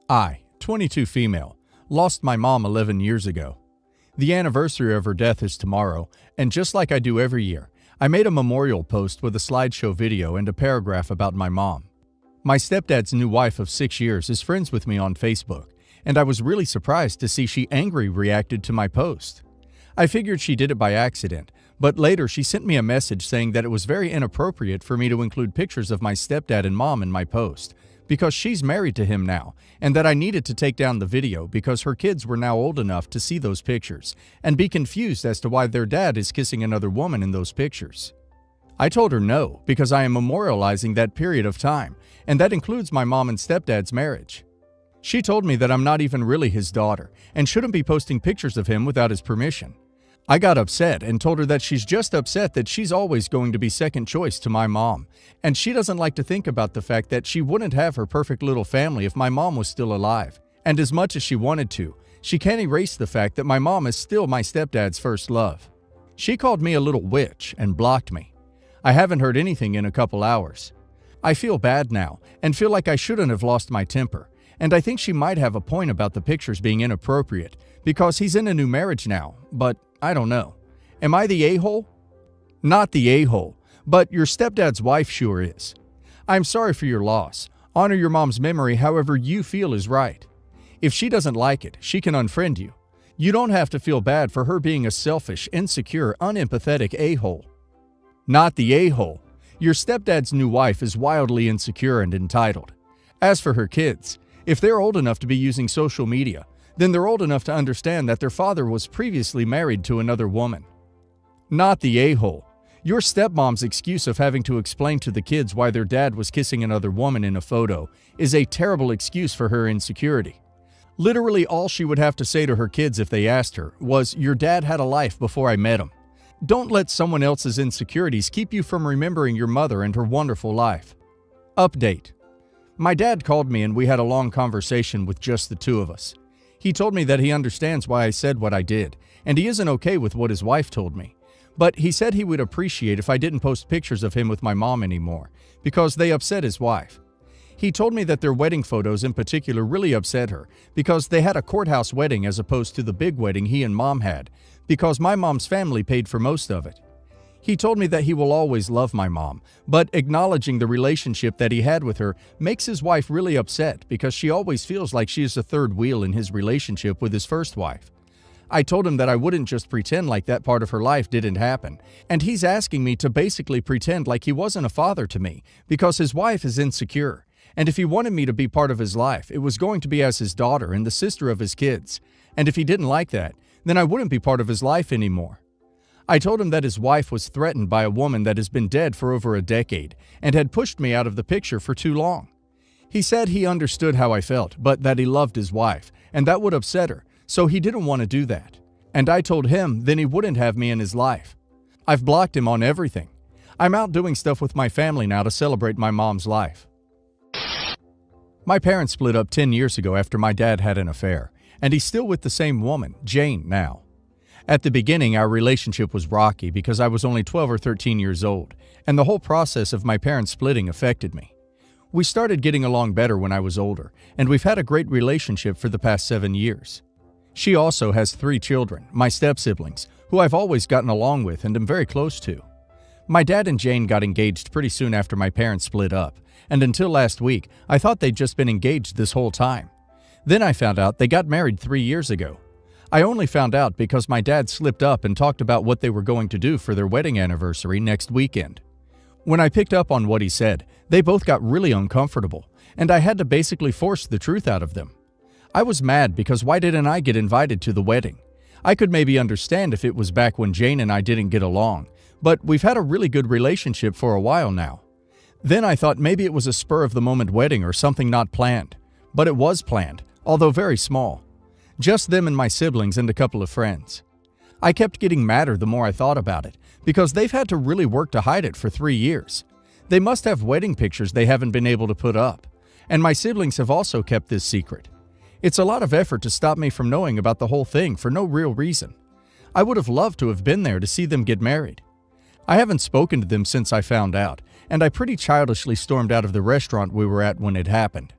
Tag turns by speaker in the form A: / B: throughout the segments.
A: I, 22 female, lost my mom 11 years ago. The anniversary of her death is tomorrow, and just like I do every year, I made a memorial post with a slideshow video and a paragraph about my mom. My stepdad's new wife of 6 years is friends with me on Facebook, and I was really surprised to see she angry reacted to my post. I figured she did it by accident, but later she sent me a message saying that it was very inappropriate for me to include pictures of my stepdad and mom in my post, because she's married to him now, and that I needed to take down the video because her kids were now old enough to see those pictures and be confused as to why their dad is kissing another woman in those pictures. I told her no, because I am memorializing that period of time, and that includes my mom and stepdad's marriage. She told me that I'm not even really his daughter and shouldn't be posting pictures of him without his permission. I got upset and told her that she's just upset that she's always going to be second choice to my mom, and she doesn't like to think about the fact that she wouldn't have her perfect little family if my mom was still alive. And as much as she wanted to, she can't erase the fact that my mom is still my stepdad's first love. She called me a little witch and blocked me. I haven't heard anything in a couple hours. I feel bad now and feel like I shouldn't have lost my temper, and I think she might have a point about the pictures being inappropriate because he's in a new marriage now, but I don't know. Am I the a-hole? Not the a-hole, but your stepdad's wife sure is. I'm sorry for your loss. Honor your mom's memory however you feel is right. If she doesn't like it, she can unfriend you. You don't have to feel bad for her being a selfish, insecure, unempathetic a-hole. Not the a-hole. Your stepdad's new wife is wildly insecure and entitled. As for her kids, if they're old enough to be using social media, then they're old enough to understand that their father was previously married to another woman. Not the a-hole. Your stepmom's excuse of having to explain to the kids why their dad was kissing another woman in a photo is a terrible excuse for her insecurity. Literally all she would have to say to her kids if they asked her was, "Your dad had a life before I met him." Don't let someone else's insecurities keep you from remembering your mother and her wonderful life. Update. My dad called me and we had a long conversation with just the two of us. He told me that he understands why I said what I did, and he isn't okay with what his wife told me. But he said he would appreciate if I didn't post pictures of him with my mom anymore, because they upset his wife. He told me that their wedding photos in particular really upset her, because they had a courthouse wedding as opposed to the big wedding he and mom had, because my mom's family paid for most of it. He told me that he will always love my mom, but acknowledging the relationship that he had with her makes his wife really upset because she always feels like she is a third wheel in his relationship with his first wife. I told him that I wouldn't just pretend like that part of her life didn't happen, and he's asking me to basically pretend like he wasn't a father to me because his wife is insecure, and if he wanted me to be part of his life, it was going to be as his daughter and the sister of his kids, and if he didn't like that, then I wouldn't be part of his life anymore. I told him that his wife was threatened by a woman that has been dead for over a decade and had pushed me out of the picture for too long. He said he understood how I felt, but that he loved his wife, and that would upset her, so he didn't want to do that. And I told him then he wouldn't have me in his life. I've blocked him on everything. I'm out doing stuff with my family now to celebrate my mom's life. My parents split up 10 years ago after my dad had an affair, and he's still with the same woman, Jane, now. At the beginning, our relationship was rocky because I was only 12 or 13 years old, and the whole process of my parents splitting affected me. We started getting along better when I was older, and we've had a great relationship for the past 7 years. She also has 3 children, my step-siblings, who I've always gotten along with and am very close to. My dad and Jane got engaged pretty soon after my parents split up, and until last week, I thought they'd just been engaged this whole time. Then I found out they got married 3 years ago. I only found out because my dad slipped up and talked about what they were going to do for their wedding anniversary next weekend. When I picked up on what he said, they both got really uncomfortable, and I had to basically force the truth out of them. I was mad because why didn't I get invited to the wedding? I could maybe understand if it was back when Jane and I didn't get along, but we've had a really good relationship for a while now. Then I thought maybe it was a spur-of-the-moment wedding or something not planned, but it was planned, although very small. Just them and my siblings and a couple of friends. I kept getting madder the more I thought about it, because they've had to really work to hide it for 3 years. They must have wedding pictures they haven't been able to put up, and my siblings have also kept this secret. It's a lot of effort to stop me from knowing about the whole thing for no real reason. I would have loved to have been there to see them get married. I haven't spoken to them since I found out, and I pretty childishly stormed out of the restaurant we were at when it happened.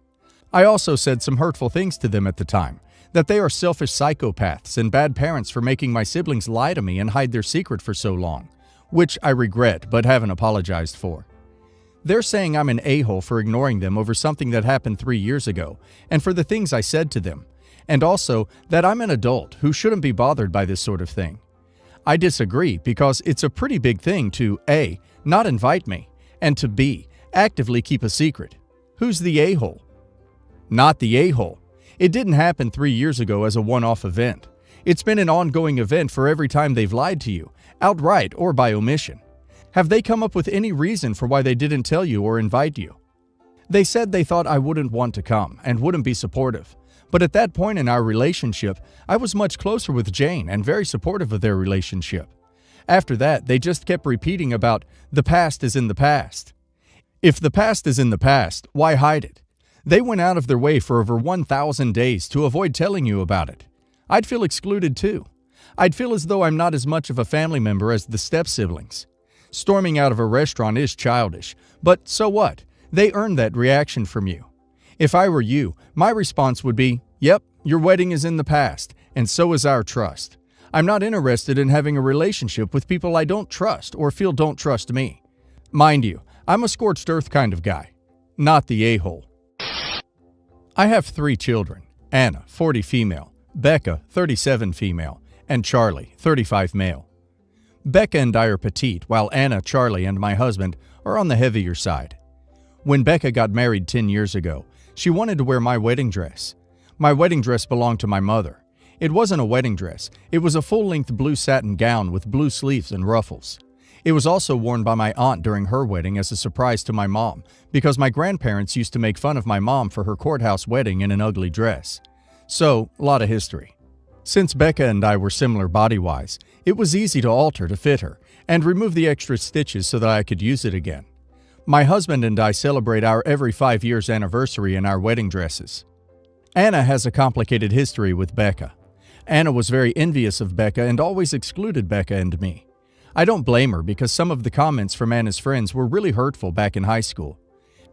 A: I also said some hurtful things to them at the time, that they are selfish psychopaths and bad parents for making my siblings lie to me and hide their secret for so long, which I regret but haven't apologized for. They're saying I'm an a-hole for ignoring them over something that happened 3 years ago, and for the things I said to them, and also that I'm an adult who shouldn't be bothered by this sort of thing. I disagree because it's a pretty big thing to A, not invite me, and to B, actively keep a secret. Who's the a-hole? Not the a-hole. It didn't happen 3 years ago as a one-off event. It's been an ongoing event for every time they've lied to you, outright or by omission. Have they come up with any reason for why they didn't tell you or invite you? They said they thought I wouldn't want to come and wouldn't be supportive. But at that point in our relationship, I was much closer with Jane and very supportive of their relationship. After that, they just kept repeating about the past is in the past. If the past is in the past, why hide it? They went out of their way for over 1,000 days to avoid telling you about it. I'd feel excluded too. I'd feel as though I'm not as much of a family member as the step-siblings. Storming out of a restaurant is childish, but so what? They earned that reaction from you. If I were you, my response would be, yep, your wedding is in the past, and so is our trust. I'm not interested in having a relationship with people I don't trust or feel don't trust me. Mind you, I'm a scorched earth kind of guy, not the a-hole. I have 3 children, Anna, 40 female, Becca, 37 female, and Charlie, 35 male. Becca and I are petite, while Anna, Charlie, and my husband are on the heavier side. When Becca got married 10 years ago, she wanted to wear my wedding dress. My wedding dress belonged to my mother. It wasn't a wedding dress. It was a full-length blue satin gown with blue sleeves and ruffles. It was also worn by my aunt during her wedding as a surprise to my mom, because my grandparents used to make fun of my mom for her courthouse wedding in an ugly dress. So, a lot of history. Since Becca and I were similar body-wise, it was easy to alter to fit her and remove the extra stitches so that I could use it again. My husband and I celebrate our every 5 years anniversary in our wedding dresses. Anna has a complicated history with Becca. Anna was very envious of Becca and always excluded Becca and me. I don't blame her because some of the comments from Anna's friends were really hurtful back in high school.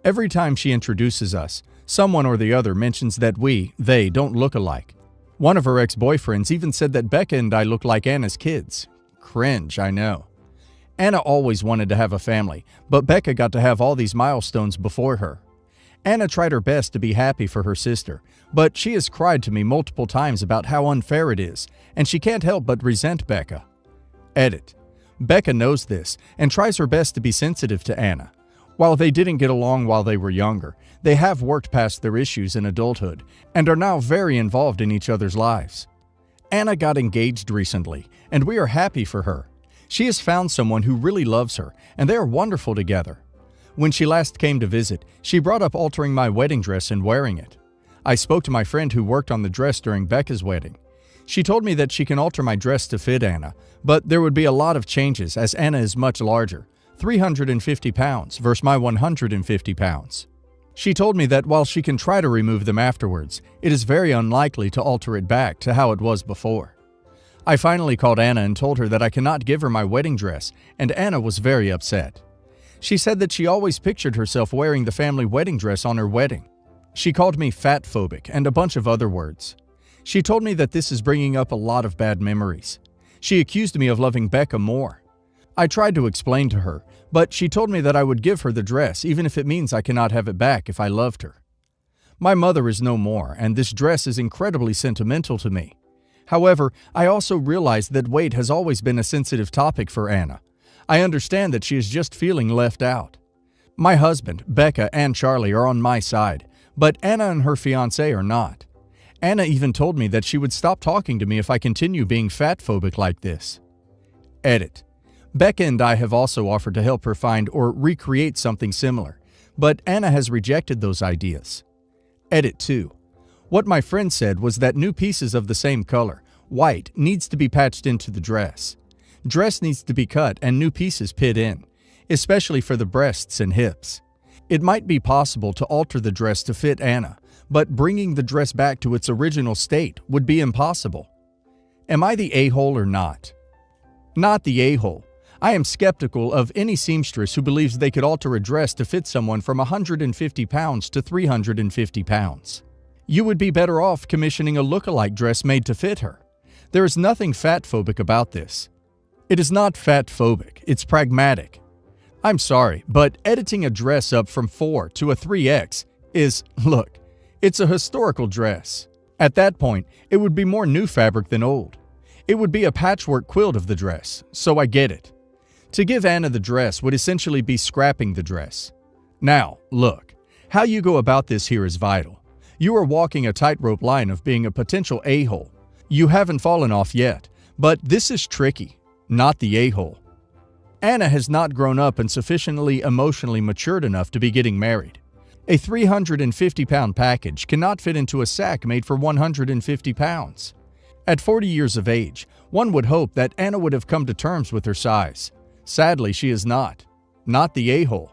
A: Every time she introduces us, someone or the other mentions that they don't look alike. One of her ex-boyfriends even said that Becca and I look like Anna's kids. Cringe, I know. Anna always wanted to have a family, but Becca got to have all these milestones before her. Anna tried her best to be happy for her sister, but she has cried to me multiple times about how unfair it is, and she can't help but resent Becca. Edit. Becca knows this and tries her best to be sensitive to Anna. While they didn't get along while they were younger, they have worked past their issues in adulthood and are now very involved in each other's lives. Anna got engaged recently, and we are happy for her. She has found someone who really loves her, and they are wonderful together. When she last came to visit, she brought up altering my wedding dress and wearing it. I spoke to my friend who worked on the dress during Becca's wedding. She told me that she can alter my dress to fit Anna, but there would be a lot of changes as Anna is much larger, 350 pounds versus my 150 pounds. She told me that while she can try to remove them afterwards, it is very unlikely to alter it back to how it was before. I finally called Anna and told her that I cannot give her my wedding dress, and Anna was very upset. She said that she always pictured herself wearing the family wedding dress on her wedding. She called me fatphobic and a bunch of other words. She told me that this is bringing up a lot of bad memories. She accused me of loving Becca more. I tried to explain to her, but she told me that I would give her the dress even if it means I cannot have it back if I loved her. My mother is no more, and this dress is incredibly sentimental to me. However, I also realize that weight has always been a sensitive topic for Anna. I understand that she is just feeling left out. My husband, Becca, and Charlie are on my side, but Anna and her fiancé are not. Anna even told me that she would stop talking to me if I continue being fatphobic like this. Edit. Becca and I have also offered to help her find or recreate something similar, but Anna has rejected those ideas. Edit 2. What my friend said was that new pieces of the same color, white, needs to be patched into the dress. Dress needs to be cut and new pieces put in, especially for the breasts and hips. It might be possible to alter the dress to fit Anna, but bringing the dress back to its original state would be impossible. Am I the a-hole or not? Not the a-hole. I am skeptical of any seamstress who believes they could alter a dress to fit someone from 150 pounds to 350 pounds. You would be better off commissioning a look-alike dress made to fit her. There is nothing fat-phobic about this. It is not fat-phobic, it's pragmatic. I'm sorry, but editing a dress up from 4 to a 3X is, look, it's a historical dress. At that point, it would be more new fabric than old. It would be a patchwork quilt of the dress, so I get it. To give Anna the dress would essentially be scrapping the dress. Now, look, how you go about this here is vital. You are walking a tightrope line of being a potential a-hole. You haven't fallen off yet, but this is tricky, not the a-hole. Anna has not grown up and sufficiently emotionally matured enough to be getting married. A 350-pound package cannot fit into a sack made for 150 pounds. At 40 years of age, one would hope that Anna would have come to terms with her size. Sadly, she is not. Not the a-hole.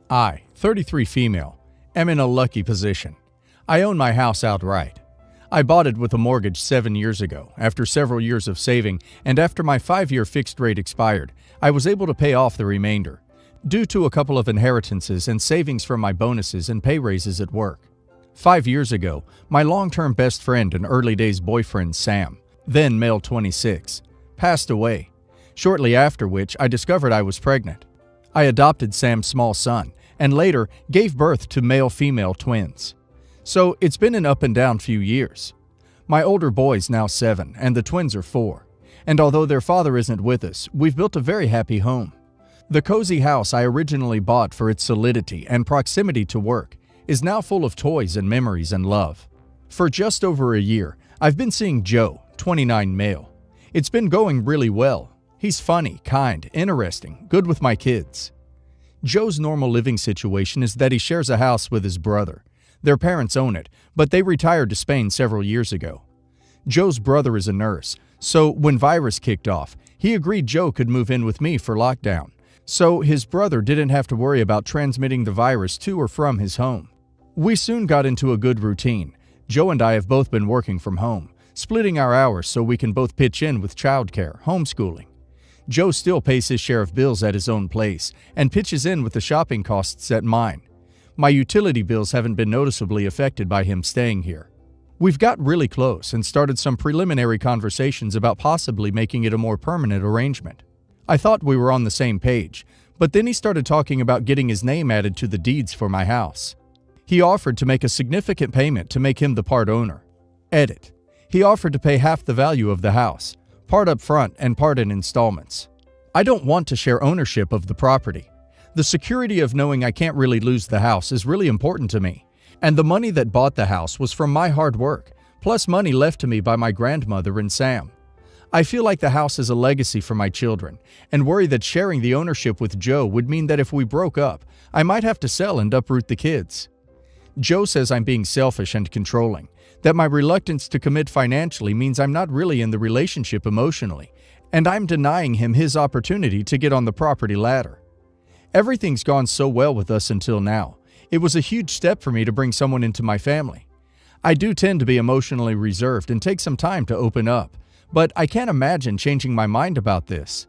A: I, 33 female, am in a lucky position. I own my house outright. I bought it with a mortgage 7 years ago. After several years of saving and after my 5-year fixed rate expired, I was able to pay off the remainder, due to a couple of inheritances and savings from my bonuses and pay raises at work. 5 years ago, my long-term best friend and early days boyfriend Sam, then male 26, passed away, shortly after which I discovered I was pregnant. I adopted Sam's small son and later gave birth to male-female twins. So it's been an up and down few years. My older boy's now 7 and the twins are 4, and although their father isn't with us, we've built a very happy home. The cozy house I originally bought for its solidity and proximity to work is now full of toys and memories and love. For just over a year, I've been seeing Joe, 29 male. It's been going really well. He's funny, kind, interesting, good with my kids. Joe's normal living situation is that he shares a house with his brother. Their parents own it, but they retired to Spain several years ago. Joe's brother is a nurse, so when virus kicked off, he agreed Joe could move in with me for lockdown, so his brother didn't have to worry about transmitting the virus to or from his home. We soon got into a good routine. Joe and I have both been working from home, splitting our hours so we can both pitch in with childcare, homeschooling. Joe still pays his share of bills at his own place and pitches in with the shopping costs at mine. My utility bills haven't been noticeably affected by him staying here. We've got really close and started some preliminary conversations about possibly making it a more permanent arrangement. I thought we were on the same page, but then he started talking about getting his name added to the deeds for my house. He offered to make a significant payment to make him the part owner. Edit. He offered to pay half the value of the house, part up front and part in installments. I don't want to share ownership of the property. The security of knowing I can't really lose the house is really important to me, and the money that bought the house was from my hard work, plus money left to me by my grandmother and Sam. I feel like the house is a legacy for my children, and worry that sharing the ownership with Joe would mean that if we broke up, I might have to sell and uproot the kids. Joe says I'm being selfish and controlling, that my reluctance to commit financially means I'm not really in the relationship emotionally, and I'm denying him his opportunity to get on the property ladder. Everything's gone so well with us until now. It was a huge step for me to bring someone into my family. I do tend to be emotionally reserved and take some time to open up, but I can't imagine changing my mind about this.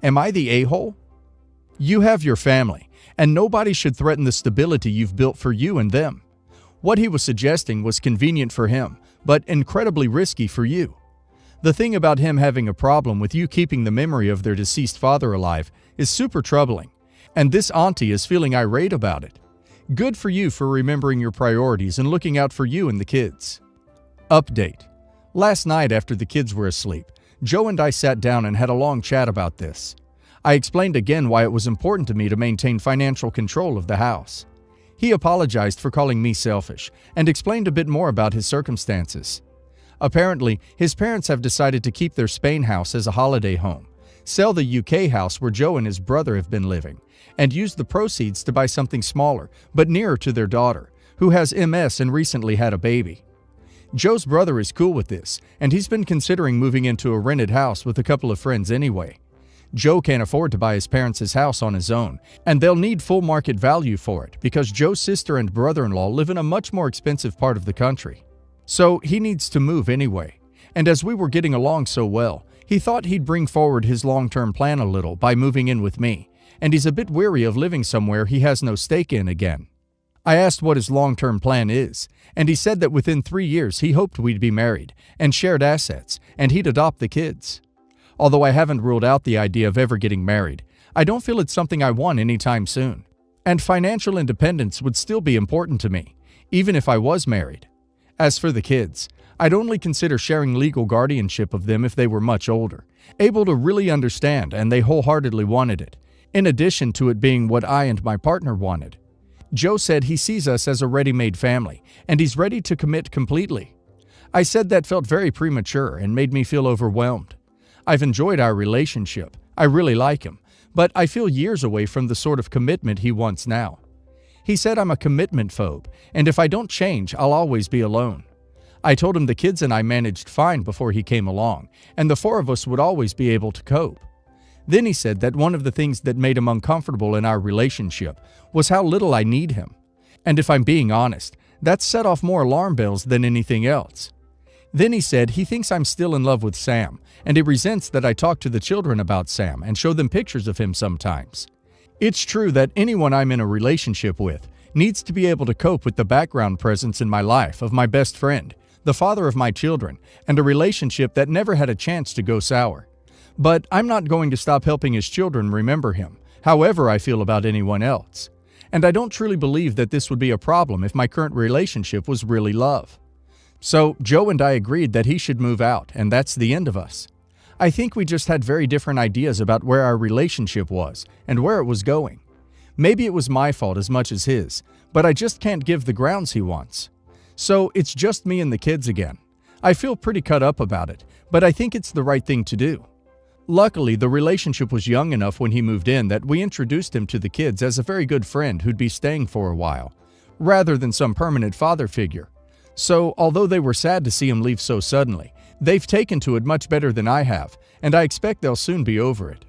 A: Am I the a-hole? You have your family, and nobody should threaten the stability you've built for you and them. What he was suggesting was convenient for him, but incredibly risky for you. The thing about him having a problem with you keeping the memory of their deceased father alive is super troubling, and this auntie is feeling irate about it. Good for you for remembering your priorities and looking out for you and the kids. Update. Last night after the kids were asleep, Joe and I sat down and had a long chat about this. I explained again why it was important to me to maintain financial control of the house. He apologized for calling me selfish and explained a bit more about his circumstances. Apparently, his parents have decided to keep their Spain house as a holiday home, sell the UK house where Joe and his brother have been living, and use the proceeds to buy something smaller but nearer to their daughter, who has MS and recently had a baby. Joe's brother is cool with this, and he's been considering moving into a rented house with a couple of friends anyway. Joe can't afford to buy his parents' house on his own, and they'll need full market value for it because Joe's sister and brother-in-law live in a much more expensive part of the country. So he needs to move anyway, and as we were getting along so well, He thought he'd bring forward his long-term plan a little by moving in with me, and he's a bit weary of living somewhere he has no stake in again. I asked what his long-term plan is, and he said that within 3 years he hoped we'd be married and shared assets, and he'd adopt the kids. Although I haven't ruled out the idea of ever getting married, I don't feel it's something I want anytime soon. And financial independence would still be important to me, even if I was married. As for the kids, I'd only consider sharing legal guardianship of them if they were much older, able to really understand and they wholeheartedly wanted it, in addition to it being what I and my partner wanted. Joe said he sees us as a ready-made family, and he's ready to commit completely. I said that felt very premature and made me feel overwhelmed. I've enjoyed our relationship, I really like him, but I feel years away from the sort of commitment he wants now. He said I'm a commitment phobe, and if I don't change, I'll always be alone. I told him the kids and I managed fine before he came along, and the 4 of us would always be able to cope. Then he said that one of the things that made him uncomfortable in our relationship was how little I need him. And if I'm being honest, that set off more alarm bells than anything else. Then he said he thinks I'm still in love with Sam, and he resents that I talk to the children about Sam and show them pictures of him sometimes. It's true that anyone I'm in a relationship with needs to be able to cope with the background presence in my life of my best friend, the father of my children, and a relationship that never had a chance to go sour. But I'm not going to stop helping his children remember him, however I feel about anyone else. And I don't truly believe that this would be a problem if my current relationship was really love. So Joe and I agreed that he should move out, and that's the end of us. I think we just had very different ideas about where our relationship was and where it was going. Maybe it was my fault as much as his, but I just can't give the grounds he wants. So it's just me and the kids again. I feel pretty cut up about it, but I think it's the right thing to do. Luckily, the relationship was young enough when he moved in that we introduced him to the kids as a very good friend who'd be staying for a while, rather than some permanent father figure. So, although they were sad to see him leave so suddenly, they've taken to it much better than I have, and I expect they'll soon be over it.